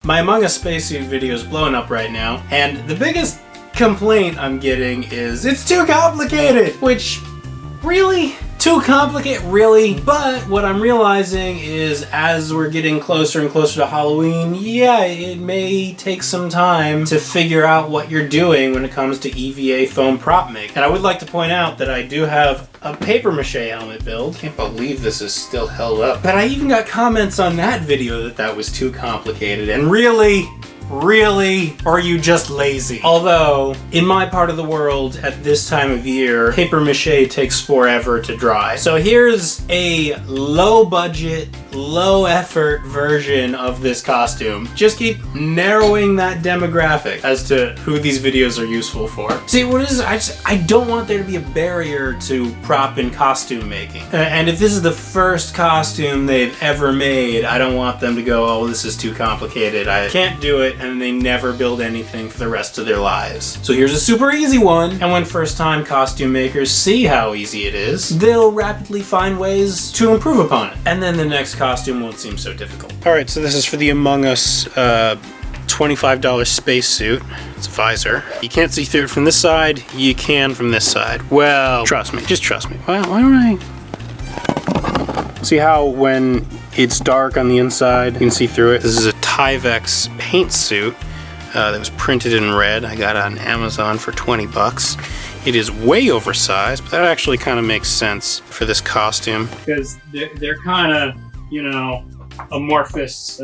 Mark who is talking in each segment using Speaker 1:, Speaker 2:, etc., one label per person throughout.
Speaker 1: My Among Us spacesuit video is blowing up right now, and the biggest complaint I'm getting is it's too complicated, which really? Too complicated, really? But what I'm realizing is as we're getting closer and closer to Halloween, yeah, it may take some time to figure out what you're doing when it comes to EVA foam prop make. And I would like to point out that I do have a paper mache helmet build. Can't believe this is still held up. But I even got comments on that video that was too complicated. And really? Really? Or are you just lazy? Although, in my part of the world, at this time of year, paper mache takes forever to dry. So here's a low budget, low effort version of this costume. Just keep narrowing that demographic as to who these videos are useful for. See, what is I don't want there to be a barrier to prop and costume making. And if this is the first costume they've ever made, I don't want them to go, oh, this is too complicated, I can't do it, and they never build anything for the rest of their lives. So here's a super easy one, and when first-time costume makers see how easy it is, they'll rapidly find ways to improve upon it. And then the next costume won't seem so difficult. Alright, so this is for the Among Us $25 spacesuit. It's a visor. You can't see through it from this side, you can from this side. Well, trust me, just trust me. Why don't I... See how when it's dark on the inside, you can see through it? This is a Tyvek paint suit that was printed in red. I got it on Amazon for 20 bucks. It is way oversized, but that actually kind of makes sense for this costume. Because they're kind of, you know, amorphous,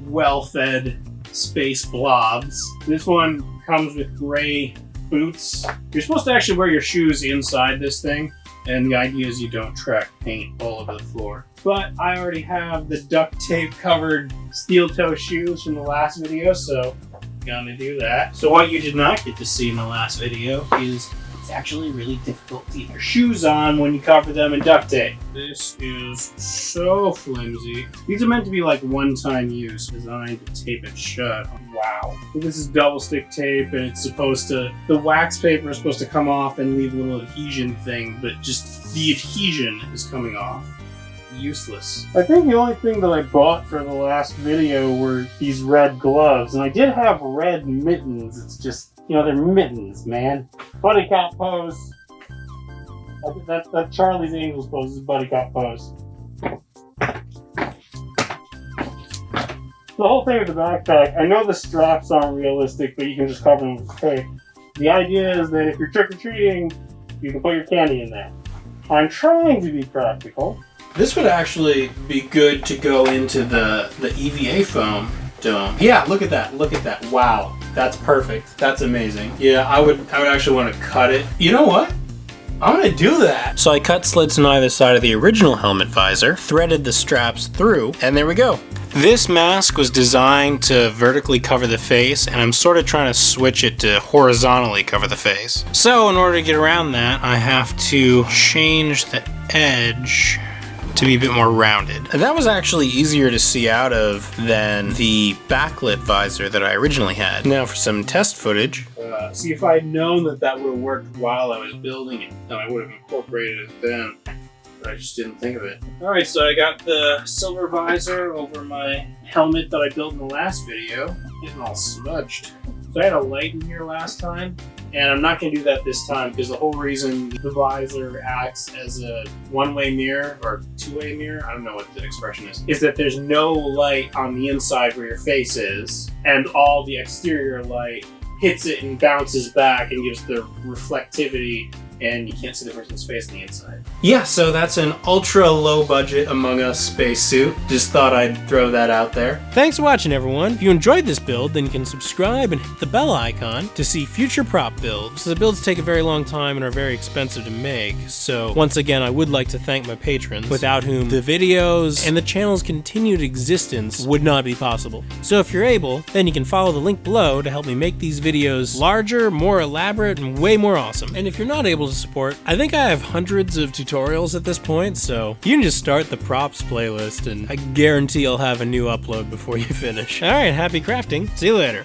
Speaker 1: well-fed space blobs. This one comes with gray boots. You're supposed to actually wear your shoes inside this thing, and the idea is you don't track paint all over the floor. But I already have the duct tape covered steel toe shoes from the last video, so I'm gonna do that. So what you did not get to see in the last video is it's actually really difficult to get your shoes on when you cover them in duct tape. This is so flimsy. These are meant to be like one-time use, designed to tape it shut. Wow. This is double stick tape, and it's supposed to, the wax paper is supposed to come off and leave a little adhesion thing, but just the adhesion is coming off. Useless. I think the only thing that I bought for the last video were these red gloves, and I did have red mittens. It's just, you know, they're mittens, man. Buddy cop pose. That Charlie's Angels pose is buddy cop pose. The whole thing with the backpack, I know the straps aren't realistic, but you can just cover them with tape. The idea is that if you're trick-or-treating, you can put your candy in there. I'm trying to be practical. This would actually be good to go into the EVA foam dome. Yeah, look at that, look at that. Wow, that's perfect. That's amazing. Yeah, I would actually want to cut it. You know what? I'm gonna do that. So I cut slits on either side of the original helmet visor, threaded the straps through, and there we go. This mask was designed to vertically cover the face, and I'm sort of trying to switch it to horizontally cover the face. So in order to get around that, I have to change the edge to be a bit more rounded. And that was actually easier to see out of than the backlit visor that I originally had. Now for some test footage. See, if I had known that that would have worked while I was building it, then I would have incorporated it then. But I just didn't think of it. Alright, so I got the silver visor over my helmet that I built in the last video. Getting all smudged. So I had a light in here last time, and I'm not going to do that this time because the whole reason the visor acts as a one-way mirror or two-way mirror, I don't know what the expression is that there's no light on the inside where your face is, and all the exterior light hits it and bounces back and gives the reflectivity, and you can't see the person's face on the inside. Yeah, so that's an ultra low budget Among Us spacesuit. Just thought I'd throw that out there. Thanks for watching, everyone. If you enjoyed this build, then you can subscribe and hit the bell icon to see future prop builds. The builds take a very long time and are very expensive to make, so once again, I would like to thank my patrons, without whom the videos and the channel's continued existence would not be possible. So if you're able, then you can follow the link below to help me make these videos larger, more elaborate, and way more awesome. And if you're not able to support, I think I have hundreds of tutorials at this point, so you can just start the props playlist and I guarantee I'll have a new upload before you finish. Alright, happy crafting. See you later.